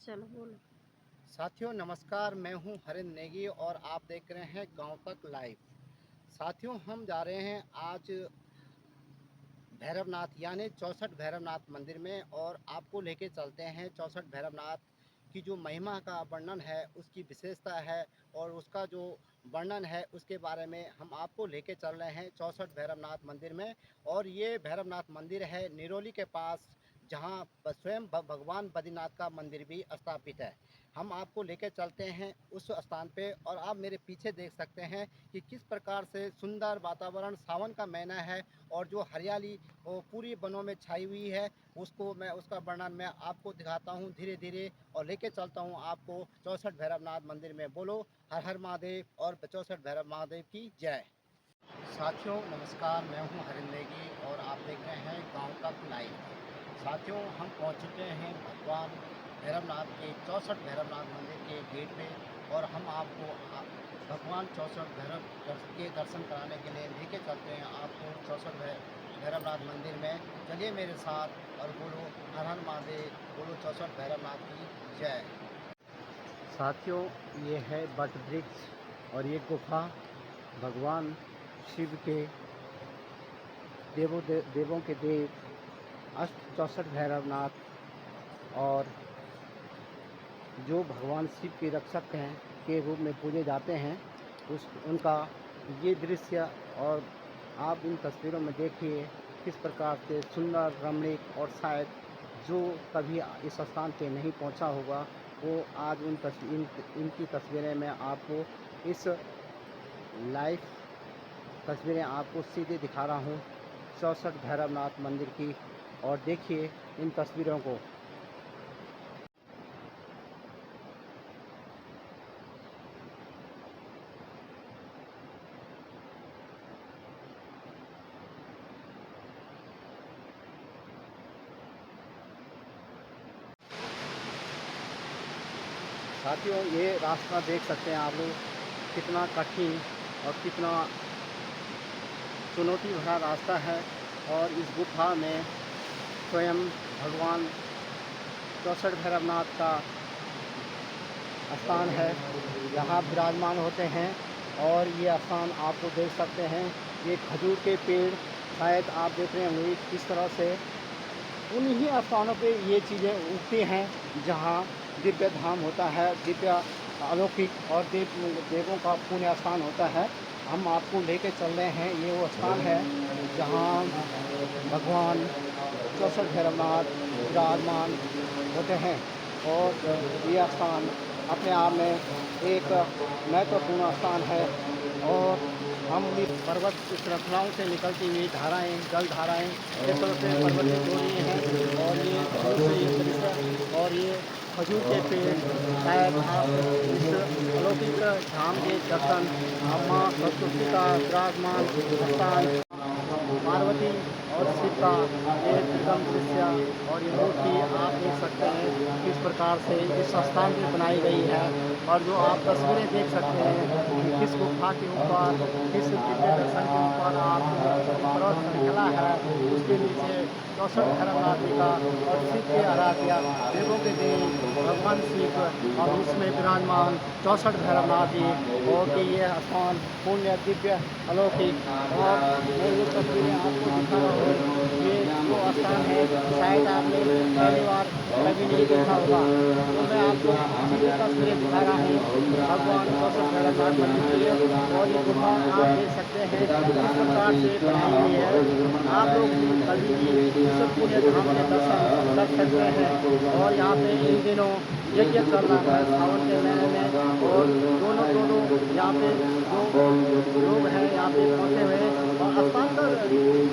चलो बोलो। साथियों नमस्कार, मैं हूं हरिंद्र नेगी और आप देख रहे हैं गांव तक लाइव। साथियों हम जा रहे हैं आज भैरवनाथ यानी 64 भैरवनाथ मंदिर में और आपको लेके चलते हैं 64 भैरवनाथ की जो महिमा का वर्णन है, उसकी विशेषता है और उसका जो वर्णन है उसके बारे में हम आपको लेके चल रहे हैं 64 भैरवनाथ मंदिर में। और ये भैरवनाथ मंदिर है निरोली के पास, जहाँ स्वयं भगवान बद्रीनाथ का मंदिर भी स्थापित है। हम आपको लेकर चलते हैं उस स्थान पे और आप मेरे पीछे देख सकते हैं कि किस प्रकार से सुंदर वातावरण, सावन का महीना है और जो हरियाली वो पूरी वनों में छाई हुई है, उसको मैं उसका वर्णन मैं आपको दिखाता हूँ धीरे धीरे और लेके चलता हूँ आपको 64 भैरवनाथ मंदिर में। बोलो हर हर महादेव और 64 भैरव महादेव की जय। साथियों नमस्कार, मैं हूं हरिंद्र नेगी और आप देख रहे हैं गांव तक लाइव। साथियों हम पहुंच चुके हैं भगवान भैरवनाथ के 64 भैरवनाथ मंदिर के गेट पे और हम आपको भगवान 64 भैरव के दर्शन कराने के लिए लेके चलते हैं आपको 64 भैरवनाथ मंदिर में। चलिए मेरे साथ और बोलो हर हर महादेव, बोलो 64 भैरवनाथ की जय। साथियों ये है बट वृक्ष और ये गुफा भगवान शिव के देवों के देव अष्ट 64 भैरवनाथ और जो भगवान शिव के रक्षक हैं के रूप में पूजे जाते हैं, उस उनका ये दृश्य। और आप इन तस्वीरों में देखिए किस प्रकार से सुंदर रमणीक, और शायद जो कभी इस स्थान पे नहीं पहुंचा होगा वो आज इनकी तस्वीरें मैं आपको इस लाइव तस्वीरें आपको सीधे दिखा रहा हूँ 64 भैरवनाथ मंदिर की। और देखिए इन तस्वीरों को। साथियों ये रास्ता देख सकते हैं आप लोग, कितना कठिन और कितना चुनौती भरा रास्ता है। और इस गुफा में स्वयं भगवान 64 भैरवनाथ का स्थान है, यहाँ विराजमान होते हैं। और ये स्थान आपको देख सकते हैं, ये खजूर के पेड़ शायद आप देख रहे होंगे किस तरह से उन्हीं स्थानों पे ये चीज़ें उगती हैं जहाँ दिव्य धाम होता है, दिव्य अलौकिक और देवों का पुण्य स्थान होता है। हम आपको लेके चल रहे हैं, ये वो स्थान है जहाँ भगवान 64 भैरवनाथ विराजमान होते हैं। और ये स्थान अपने आप में एक महत्वपूर्ण स्थान है। और हम इस पर्वत श्रृंखलाओं से निकलती हुई धाराएं, जल धाराएं इस तरह से पर्वत से जोड़ रही हैं। और ये दूर से ये दृश्य और ये खजूर के पेड़, शायद आप इस अलौकिक धाम के दर्शन अम्मा सरस्वती का विराजमान स्थान, पार्वती और शिव का ये त्रिगम दृश्य और ये मूर्ति आप देख सकते हैं किस प्रकार से इस स्थान में बनाई गई है। और जो आप तस्वीरें देख सकते हैं कि किस गुफा के ऊपर, किस दिव्य दर्शन के ऊपर आप पर्वत श्रृंखला है, उसके नीचे 64 भैरवनाथ जी का और शिव के आराध्या देवों के देव भगवान शिव और उसमें विराजमान 64 भैरवनाथ जी। और कि ये स्थान पुण्य दिव्य अलौकिक। और मैं ये तस्वीरें आपको दिखा रहा हूँ, ये जो स्थान है शायद आपने पहली बार कभी नहीं देखा होगा, तो मैं आपको सीधे तस्वीरें दिखा रहा हूँ भगवान 64 भैरवनाथ मंदिर की। और ये गुफा आप देख सकते हैं किस प्रकार से बनाई हुई है। आप लोग भी कभी भी इस पुण्य धाम के दर्शन कर सकते हैं। और यहाँ पे इन दिनों यज्ञ चल रहा है सावन के महीने में। और दोनों यहाँ पे जो लोग हैं यहाँ पे पहुँचे हुए हैं। और स्थान का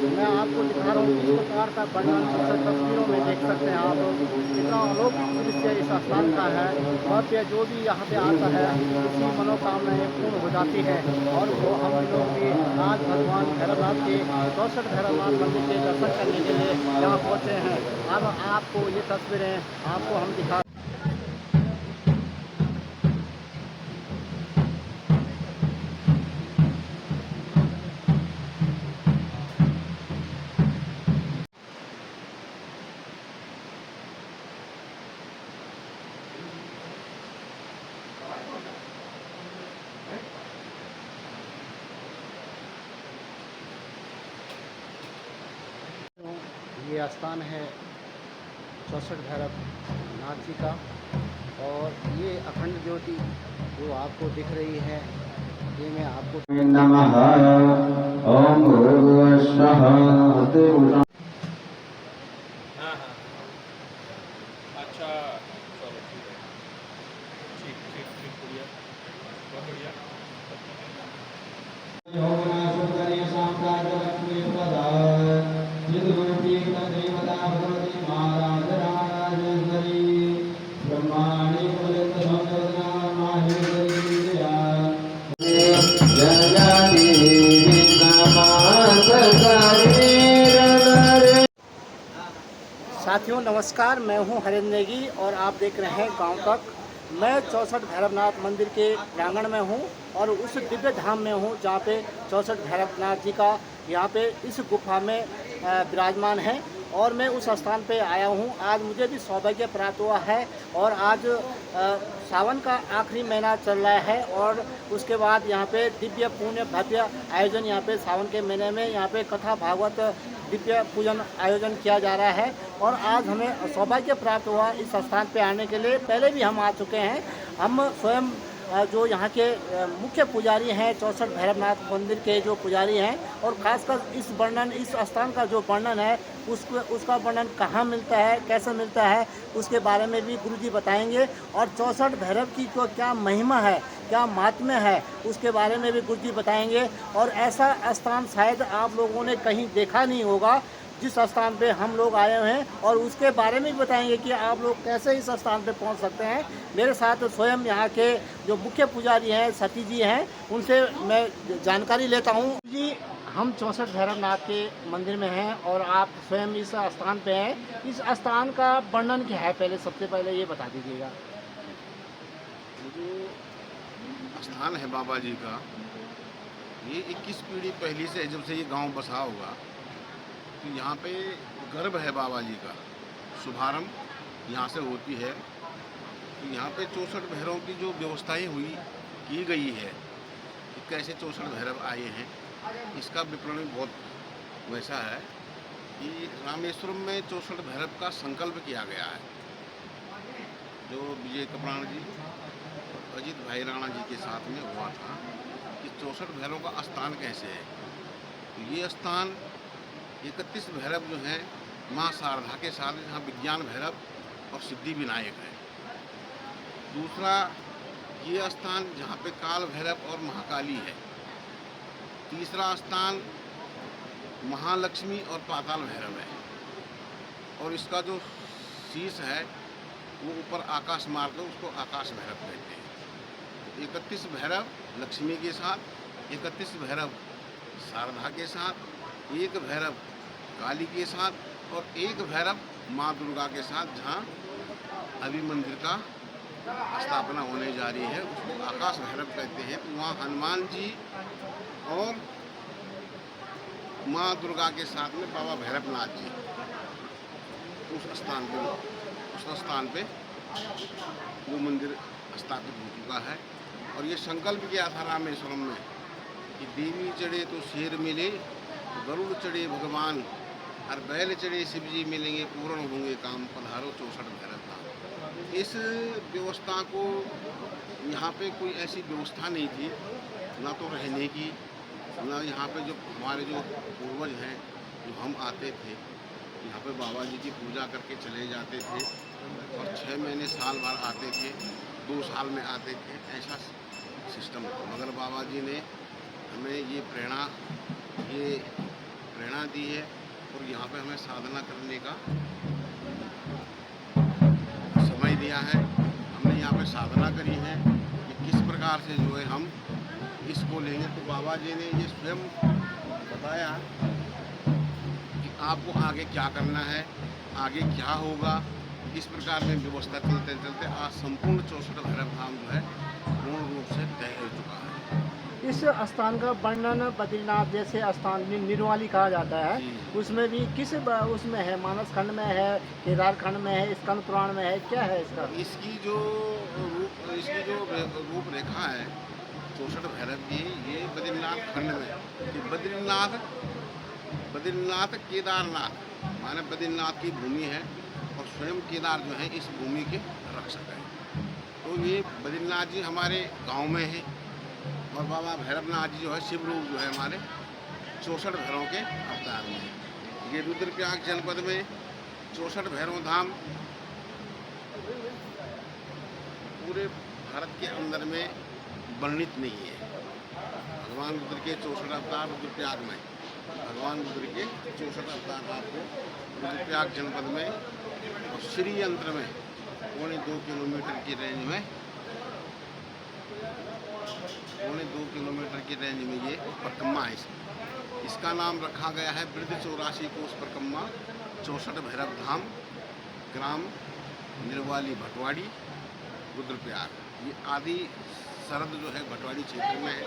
मैं आपको दिखा रहा हूँ किस प्रकार का वर्णन इस तस्वीरों में देख सकते हैं आप लोग। कितना अलौकिक दृश्य इस स्थान का है। भव्य जो भी यहाँ पे आता है उसकी मनोकामनाएं पूर्ण हो जाती है। और वो हम लोग भी आज भगवान भैरवनाथ के 64 भैरवनाथ मंदिर के दर्शन करने के लिए यहाँ पहुँचे हैं। अब आपको ये तस्वीरें आपको हम दिखा। ये स्थान है 64 भैरव नाथ जी का। और ये अखंड ज्योति जो आपको दिख रही है, ये मैं आपको नमः ओम भूर्भुवः स्वः अतिरुषा। हाँ हाँ अच्छा चलो ठीक है ठीक ठीक ठीक बढ़िया बहुत बढ़िया साथियों नमस्कार, मैं हूं हरेंद्र नेगी और आप देख रहे हैं गांव तक। मैं 64 भैरवनाथ मंदिर के प्रांगण में हूं और उस दिव्य धाम में हूं जहां पे 64 भैरवनाथ जी का यहां पे इस गुफा में विराजमान है। और मैं उस स्थान पे आया हूं। आज मुझे भी सौभाग्य प्राप्त हुआ है और आज सावन का आखिरी महीना चल रहा है और उसके बाद यहाँ पे दिव्य पुण्य भव्य आयोजन यहाँ पे सावन के महीने में यहाँ पे कथा भागवत दिव्य पूजन आयोजन किया जा रहा है। और आज हमें सौभाग्य प्राप्त हुआ इस स्थान पे आने के लिए। पहले भी हम आ चुके हैं। हम स्वयं जो यहाँ के मुख्य पुजारी हैं 64 भैरवनाथ मंदिर के जो पुजारी हैं, और ख़ासकर इस स्थान का जो वर्णन है उसका वर्णन कहाँ मिलता है, कैसे मिलता है, उसके बारे में भी गुरुजी बताएंगे। और 64 भैरव की जो क्या महिमा है, क्या महात्म्य है, उसके बारे में भी गुरुजी बताएंगे। और ऐसा स्थान शायद आप लोगों ने कहीं देखा नहीं होगा जिस स्थान पे हम लोग आए हुए हैं, और उसके बारे में भी बताएंगे कि आप लोग कैसे इस स्थान पे पहुंच सकते हैं। मेरे साथ स्वयं यहाँ के जो मुख्य पुजारी हैं सती जी हैं, उनसे मैं जानकारी लेता हूँ। जी, हम 64 भैरवनाथ के मंदिर में हैं और आप स्वयं इस स्थान पे हैं। इस स्थान का वर्णन क्या है, पहले सबसे पहले ये बता दीजिएगा। जो स्थान है बाबा जी का, ये 21 पीढ़ी पहले से जब से ये गांव बसा होगा, तो यहाँ पे गर्भ है बाबा जी का, शुभारंभ यहाँ से होती है। तो यहाँ पे 64 भैरवों की जो व्यवस्थाएं की गई है कि कैसे 64 भैरव आए हैं, इसका विवरण बहुत वैसा है कि रामेश्वरम में 64 भैरव का संकल्प किया गया है, जो विजय कप्राण जी और अजीत भाई राणा जी के साथ में हुआ था कि 64 भैरव का स्थान कैसे है। तो ये स्थान 31 भैरव जो हैं माँ शारदा के साथ, जहाँ विज्ञान भैरव और सिद्धि विनायक है। दूसरा ये स्थान जहाँ पे काल भैरव और महाकाली है। तीसरा स्थान महालक्ष्मी और पाताल भैरव है। और इसका जो शीश है वो ऊपर आकाश मार्ग है, उसको आकाश भैरव कहते हैं। 31 भैरव लक्ष्मी के साथ, 31 भैरव शारदा के साथ, एक भैरव काली के साथ और एक भैरव माँ दुर्गा के साथ, जहाँ अभी मंदिर का स्थापना होने जा रही है, उसको आकाश भैरव कहते हैं। तो वहाँ हनुमान जी और माँ दुर्गा के साथ में बाबा भैरवनाथ जी उस स्थान पे वो मंदिर स्थापित हो चुका है। और ये संकल्प किया था रामेश्वरम में कि देवी चढ़े तो शेर मिले, गरुड़ चढ़े भगवान, और बैल चढ़े शिव जी मिलेंगे, पूर्ण होंगे काम, पधारो 64 भैरव धाम। इस व्यवस्था को, यहाँ पे कोई ऐसी व्यवस्था नहीं थी, ना तो रहने की, ना यहाँ पे जो हमारे जो पूर्वज हैं, जो हम आते थे यहाँ पे बाबा जी की पूजा करके चले जाते थे और 6 महीने साल भर आते थे, 2 साल में आते थे, ऐसा सिस्टम था। मगर बाबा जी ने हमें ये प्रेरणा दी है और यहाँ पे हमें साधना करने का समय दिया है। हमने यहाँ पे साधना करी है कि किस प्रकार से जो है हम इसको लेंगे। तो बाबा जी ने ये स्वयं बताया कि आपको आगे क्या करना है, आगे क्या होगा। इस प्रकार में व्यवस्था चलते चलते आज संपूर्ण 64 भैरव धाम जो है पूर्ण रूप से तय हो चुका है। इस स्थान का वर्णन बद्रीनाथ जैसे स्थान निर्वाली कहा जाता है, उसमें भी उसमें है, मानस खंड में है, केदार खंड में है, स्कंद पुराण में है, क्या है इसका? इसकी जो रूपरेखा है 64 भैरव की, ये बद्रीनाथ खंड में, कि बद्रीनाथ केदारनाथ माने बद्रीनाथ की भूमि है और स्वयं केदार जो है इस भूमि के रक्षक है। तो ये बद्रीनाथ जी हमारे गांव में है और बाबा भैरवनाथ जी जो है शिवरूप जो है हमारे 64 भैरवों के अवतार में है। ये रुद्रप्रयाग जनपद में 64 भैरव धाम पूरे भारत के अंदर में वर्णित नहीं है। भगवान रुद्र के 64 अवतार रुद्रप्रयाग में, भगवान रुद्र के 64 अवतार आपको रुद्रप्रयाग जनपद में और श्री यंत्र में 2.25 किलोमीटर की रेंज में 2.25 किलोमीटर की रेंज में ये परिक्रमा है। इसका नाम रखा गया है वृद्ध 84 कोस परिक्रमा 64 भैरव धाम, ग्राम निर्वाली भटवाड़ी, रुद्रप्रयाग। ये आदि सरद जो है भटवाड़ी क्षेत्र में है,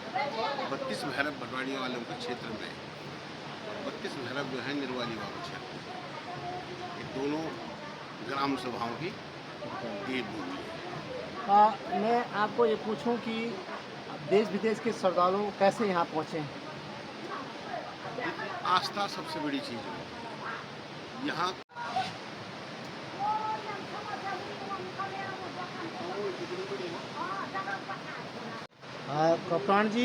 32 भैरव भटवाड़ी वालों के क्षेत्र में है, 32 भैरव जो है निर्वाली वालों क्षेत्र में। ये दोनों ग्राम सभाओं की देवभूमि है। मैं आपको ये पूछूं कि देश विदेश के श्रद्धालु कैसे यहाँ पहुँचे? आस्था सबसे बड़ी चीज़ है यहाँ। कप्तान जी,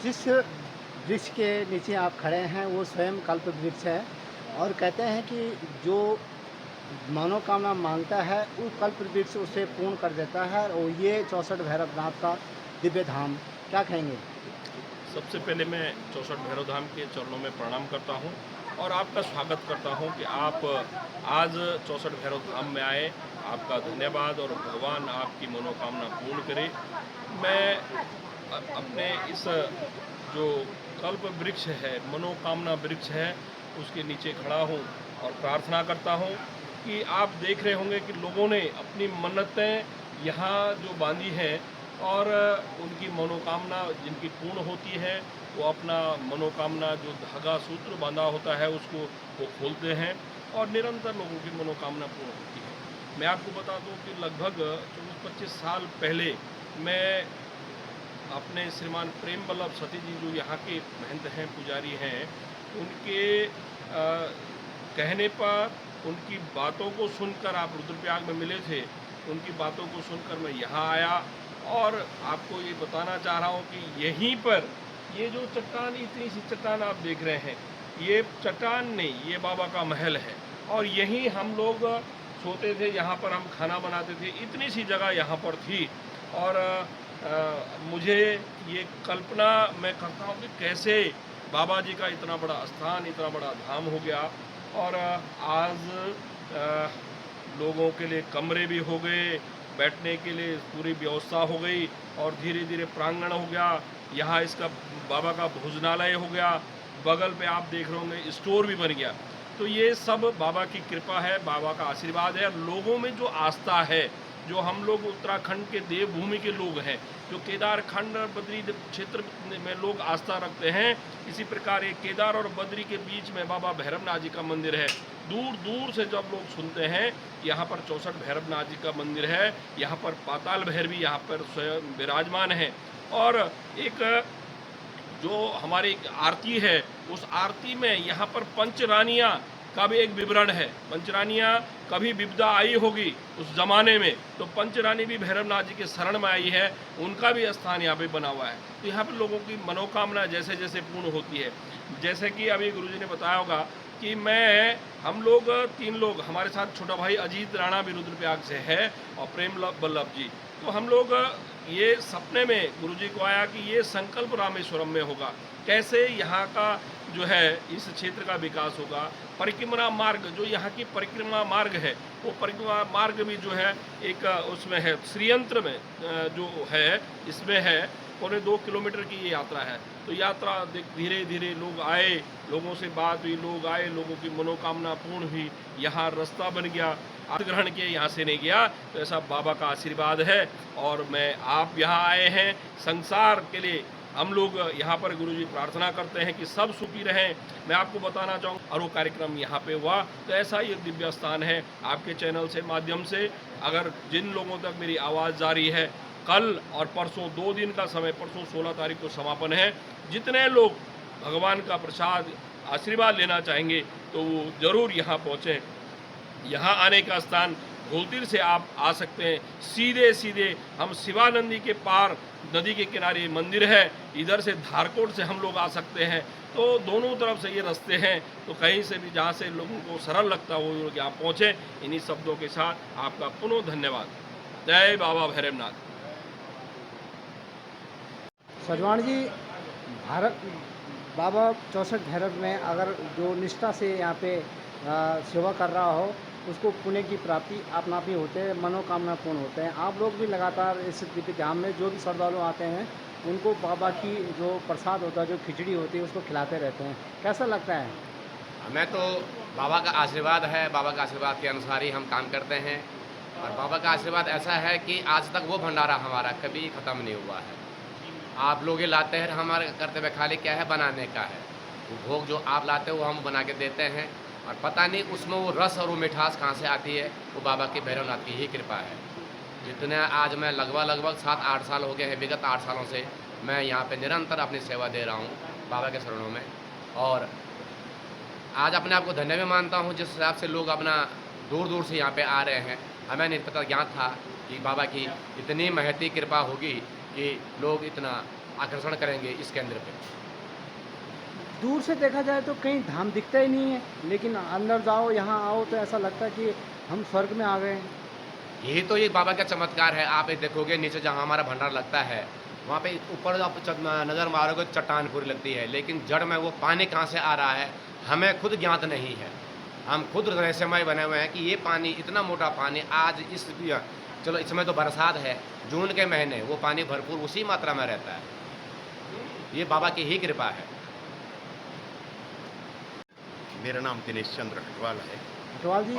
जिस वृक्ष के नीचे आप खड़े हैं वो स्वयं कल्प वृक्ष है और कहते हैं कि जो मनोकामना मांगता है वो कल्प वृक्ष उसे पूर्ण कर देता है। और ये 64 भैरवनाथ का दिव्य धाम, क्या कहेंगे? सबसे पहले मैं 64 भैरव धाम के चरणों में प्रणाम करता हूं और आपका स्वागत करता हूं कि आप आज 64 भैरव धाम में आए। आपका धन्यवाद और भगवान आपकी मनोकामना पूर्ण करे। मैं अपने इस जो कल्प वृक्ष है, मनोकामना वृक्ष है, उसके नीचे खड़ा हूं और प्रार्थना करता हूं कि आप देख रहे होंगे कि लोगों ने अपनी मन्नतें यहाँ जो बांधी हैं और उनकी मनोकामना जिनकी पूर्ण होती है वो अपना मनोकामना जो धागा सूत्र बांधा होता है उसको वो खोलते हैं और निरंतर लोगों की मनोकामना पूर्ण होती है। मैं आपको बता दूं कि लगभग 24-25 साल पहले मैं अपने श्रीमान प्रेम वल्लभ सती जी जो यहाँ के महंत हैं, पुजारी हैं, उनके कहने पर उनकी बातों को सुनकर, आप रुद्रप्रयाग में मिले थे, उनकी बातों को सुनकर मैं यहाँ आया और आपको ये बताना चाह रहा हूँ कि यहीं पर ये जो चट्टान, इतनी सी चट्टान आप देख रहे हैं, ये चट्टान नहीं, ये बाबा का महल है और यहीं हम लोग सोते थे, यहाँ पर हम खाना बनाते थे। इतनी सी जगह यहाँ पर थी और मुझे ये कल्पना मैं करता हूँ कि कैसे बाबा जी का इतना बड़ा स्थान, इतना बड़ा धाम हो गया और आज लोगों के लिए कमरे भी हो गए, बैठने के लिए पूरी व्यवस्था हो गई और धीरे धीरे प्रांगण हो गया। यहाँ इसका बाबा का भोजनालय हो गया, बगल पे आप देख रहे होंगे स्टोर भी बन गया। तो ये सब बाबा की कृपा है, बाबा का आशीर्वाद है। लोगों में जो आस्था है, जो हम लोग उत्तराखंड के देवभूमि के लोग हैं, जो केदारखंड और बद्री क्षेत्र में लोग आस्था रखते हैं, इसी प्रकार एक केदार और बद्री के बीच में बाबा भैरवनाथ जी का मंदिर है। दूर दूर से जब लोग सुनते हैं यहाँ पर 64 भैरवनाथ जी का मंदिर है, यहाँ पर पाताल भैरवी यहाँ पर स्वयं विराजमान है और एक जो हमारी आरती है, उस आरती में यहाँ पर पंचरानियाँ का भी एक विवरण है। पंचरानियाँ कभी विपदा आई होगी उस जमाने में तो पंचरानी भी भैरवनाथ जी के शरण में आई है, उनका भी स्थान यहाँ पे बना हुआ है। तो यहाँ पे लोगों की मनोकामना जैसे जैसे पूर्ण होती है, जैसे कि अभी गुरुजी ने बताया होगा कि हम लोग 3 लोग, हमारे साथ छोटा भाई अजीत राणा भी रुद्रप्रयाग से है और प्रेम वल्लभ जी। तो हम लोग ये सपने में गुरुजी को आया कि ये संकल्प रामेश्वरम में होगा, कैसे यहाँ का जो है इस क्षेत्र का विकास होगा। परिक्रमा मार्ग, जो यहाँ की परिक्रमा मार्ग है, वो परिक्रमा मार्ग भी जो है एक उसमें है, श्रीयंत्र में जो है, इसमें है 2.25 किलोमीटर की ये यात्रा है। तो यात्रा धीरे धीरे लोग आए, लोगों से बात हुई, लोग आए, लोगों की मनोकामना पूर्ण हुई, यहाँ रास्ता बन गया। ग्रहण किए यहाँ से नहीं गया, तो ऐसा बाबा का आशीर्वाद है। और मैं आप यहाँ आए हैं संसार के लिए, हम लोग यहाँ पर गुरुजी प्रार्थना करते हैं कि सब सुखी रहें। मैं आपको बताना चाहूँगा और वो कार्यक्रम यहाँ पे हुआ, तो ऐसा ही एक दिव्य स्थान है। आपके चैनल से माध्यम से अगर जिन लोगों तक मेरी आवाज़ जारी है, कल और परसों 2 दिन का समय, परसों 16 तारीख को समापन है। जितने लोग भगवान का प्रसाद आशीर्वाद लेना चाहेंगे तो वो ज़रूर यहाँ पहुँचें। यहाँ आने का स्थान घोलतीर से आप आ सकते हैं। सीधे सीधे हम शिवानंदी के पार नदी के किनारे मंदिर है, इधर से धारकोट से हम लोग आ सकते हैं। तो दोनों तरफ से ये रास्ते हैं, तो कहीं से भी जहाँ से लोगों को सरल लगता हो वो लोग यहाँ पहुँचें। इन्हीं शब्दों के साथ आपका पुनः धन्यवाद। जय बाबा भैरवनाथ। सजवाण जी, भारत बाबा 64 भैरव में अगर जो निष्ठा से यहाँ पे सेवा कर रहा हो, उसको पुण्य की प्राप्ति अपना आप ही होते हैं, मनोकामना पूर्ण होते हैं। आप लोग भी लगातार इस दिव्य धाम में जो भी श्रद्धालु आते हैं उनको बाबा की जो प्रसाद होता है, जो खिचड़ी होती है, उसको खिलाते रहते हैं। कैसा लगता है? हमें तो बाबा का आशीर्वाद है, बाबा के आशीर्वाद के अनुसार ही हम काम करते हैं। और बाबा का आशीर्वाद ऐसा है कि आज तक वो भंडारा हमारा कभी ख़त्म नहीं हुआ है। आप लोग ये लाते हैं, हमारे कर्तव्य खाली क्या है, बनाने का है। वो भोग जो आप लाते हो वो हम बना के देते हैं, और पता नहीं उसमें वो रस और वो मिठास कहाँ से आती है, वो बाबा की भैरवनाथ की ही कृपा है। जितने आज मैं लगभग 7-8 साल हो गए हैं, विगत 8 सालों से मैं यहाँ पे निरंतर अपनी सेवा दे रहा हूँ बाबा के शरणों में। और आज अपने आप को धन्य भी मानता हूँ, जिस हिसाब से लोग अपना दूर दूर से यहाँ पे आ रहे हैं। हमें नहीं पता ज्ञात था कि बाबा की इतनी महती कृपा होगी कि लोग इतना आकर्षण करेंगे इस केंद्र पे। दूर से देखा जाए तो कहीं धाम दिखता ही नहीं है, लेकिन अंदर जाओ, यहाँ आओ तो ऐसा लगता है कि हम स्वर्ग में आ गए हैं। यही तो ये बाबा का चमत्कार है। आप ये देखोगे नीचे जहाँ हमारा भंडार लगता है, वहाँ पे ऊपर आप नज़र मारोगे चट्टान पूरी लगती है, लेकिन जड़ में वो पानी कहाँ से आ रहा है हमें खुद ज्ञात नहीं है। हम खुद रहस्यमय बने हुए हैं कि ये पानी, इतना मोटा पानी आज इस, चलो इस समय तो बरसात है, जून के महीने वो पानी भरपूर उसी मात्रा में रहता है। ये बाबा की ही कृपा है। मेरा नाम दिनेश चंद्र हटवाल है। अटवाल जी,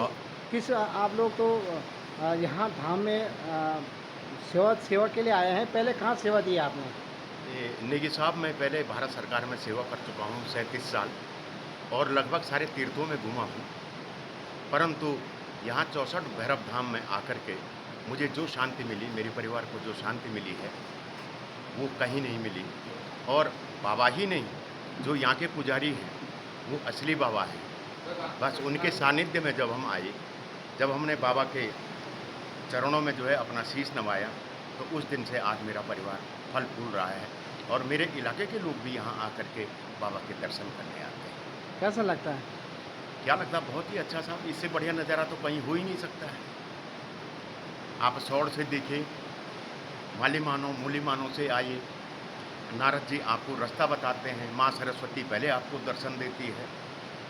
किस आप लोग तो यहाँ धाम में सेवा के लिए आए हैं, पहले कहाँ सेवा दी आपने? नेगी साहब, मैं पहले भारत सरकार में सेवा कर चुका हूँ 37 साल, और लगभग सारे तीर्थों में घूमा हूँ। परंतु यहाँ 64 भैरव धाम में आकर के मुझे जो शांति मिली, मेरे परिवार को जो शांति मिली है, वो कहीं नहीं मिली। और बाबा ही नहीं, जो यहाँ के पुजारी हैं वो असली बाबा हैं। बस उनके सानिध्य में जब हम आए, जब हमने बाबा के चरणों में जो है अपना शीश नवाया, तो उस दिन से आज मेरा परिवार फल फूल रहा है, और मेरे इलाके के लोग भी यहाँ आकर के बाबा के दर्शन करने आते हैं। कैसा लगता है? क्या लगता है? बहुत ही अच्छा साहब, इससे बढ़िया नज़ारा तो कहीं हो ही नहीं सकता है। आप सौड़ से देखिए, मूली मानो से आइए, नारद जी आपको रास्ता बताते हैं, माँ सरस्वती पहले आपको दर्शन देती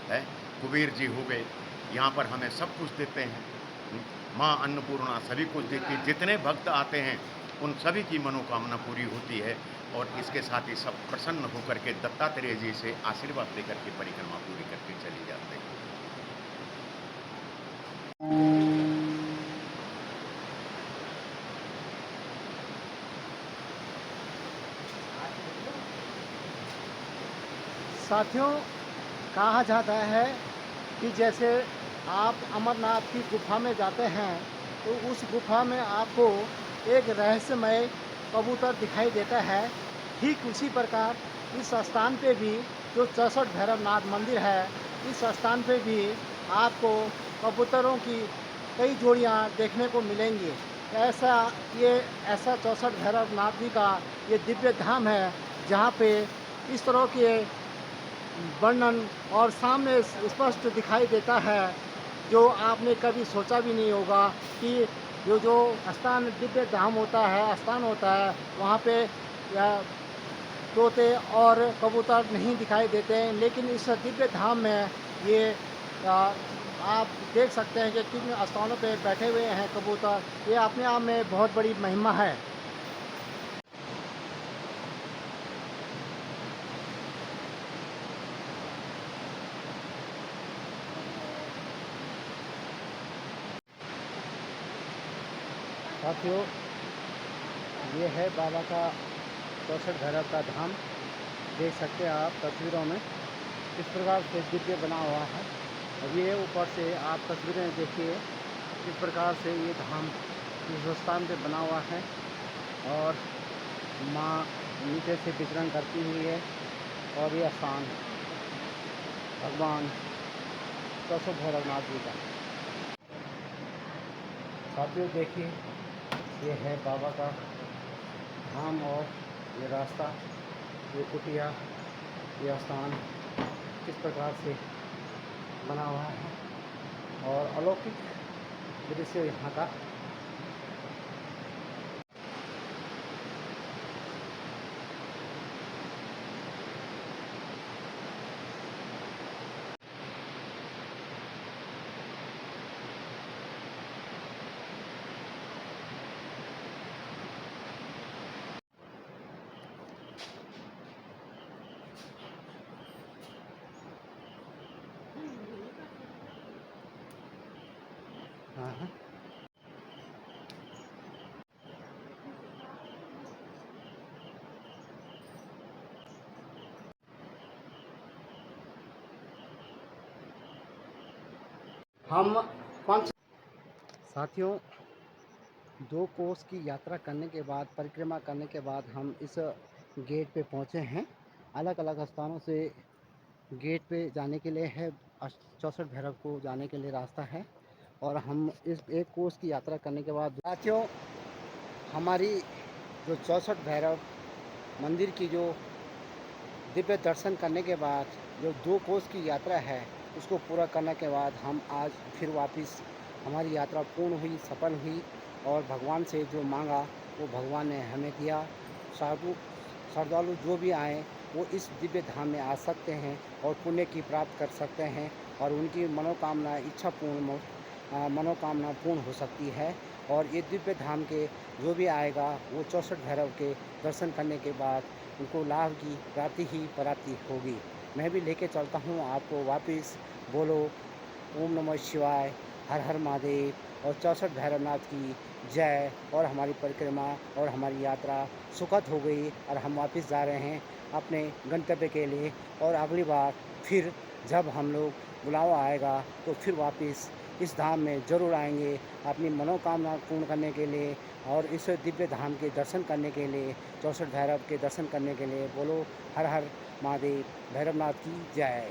है? कुबेर जी हो गए, यहाँ पर हमें सब कुछ देते हैं। माँ अन्नपूर्णा सभी कुछ देती है। जितने भक्त आते हैं उन सभी की मनोकामना पूरी होती है, और इसके साथ ही सब प्रसन्न होकर के दत्तात्रेय जी से आशीर्वाद लेकर के परिक्रमा पूरी करके चले जाते हैं। साथियों, कहा जाता है कि जैसे आप अमरनाथ की गुफा में जाते हैं तो उस गुफा में आपको एक रहस्यमय कबूतर दिखाई देता है, ठीक उसी प्रकार इस स्थान पे भी जो 64 भैरवनाथ मंदिर है, इस स्थान पे भी आपको कबूतरों की कई जोड़ियां देखने को मिलेंगी। ऐसा 64 भैरवनाथ जी का ये दिव्य धाम है, जहाँ पे इस तरह के वर्णन और सामने स्पष्ट दिखाई देता है, जो आपने कभी सोचा भी नहीं होगा कि जो स्थान दिव्य धाम होता है, स्थान होता है, वहाँ पे या तोते और कबूतर नहीं दिखाई देते हैं, लेकिन इस दिव्य धाम में ये आप देख सकते हैं कि किन स्थानों पे बैठे हुए हैं कबूतर। ये अपने आप में बहुत बड़ी महिमा है। साथियों, ये है बाबा का 64 भैरव का धाम। देख सकते हैं आप तस्वीरों में किस प्रकार से दिव्य बना हुआ है। और ये ऊपर से आप तस्वीरें देखिए किस प्रकार से ये धाम इस स्थान पे बना हुआ है, और माँ नीचे से विचरण करती हुई है, और ये स्थान भगवान चौसठ भैरवनाथ जी का। साथियों देखिए, ये है बाबा का धाम और ये रास्ता, ये कुटिया, ये स्थान किस प्रकार से बना हुआ है और अलौकिक दृश्य यहाँ का। हाँ, हम 5 साथियों 2 कोस की यात्रा करने के बाद, परिक्रमा करने के बाद हम इस गेट पे पहुँचे हैं। अलग अलग स्थानों से गेट पे जाने के लिए है, चौसठ भैरव को जाने के लिए रास्ता है। और हम इस 1 कोस की यात्रा करने के बाद साथियों हमारी जो चौसठ भैरव मंदिर की जो दिव्य दर्शन करने के बाद जो 2 कोस की यात्रा है उसको पूरा करने के बाद हम आज फिर वापस हमारी यात्रा पूर्ण हुई, सफल हुई और भगवान से जो मांगा वो भगवान ने हमें दिया। श्रद्धालु जो भी आए वो इस दिव्य धाम में आ सकते हैं और पुण्य की प्राप्त कर सकते हैं और उनकी मनोकामना मनोकामना पूर्ण हो सकती है। और ये दिव्य धाम के जो भी आएगा वो चौसठ भैरव के दर्शन करने के बाद उनको लाभ की प्राप्ति ही प्राप्ति होगी। मैं भी लेके चलता हूँ आपको वापस। बोलो ओम नमः शिवाय, हर हर महादेव और चौसठ भैरवनाथ की जय। और हमारी परिक्रमा और हमारी यात्रा सुखद हो गई और हम वापस जा रहे हैं अपने गंतव्य के लिए। और अगली बार फिर जब हम लोग बुलावा आएगा तो फिर वापस इस धाम में ज़रूर आएंगे अपनी मनोकामना पूर्ण करने के लिए और इस दिव्य धाम के दर्शन करने के लिए, चौसठ भैरव के दर्शन करने के लिए। बोलो हर हर महादेव, भैरवनाथ की जय।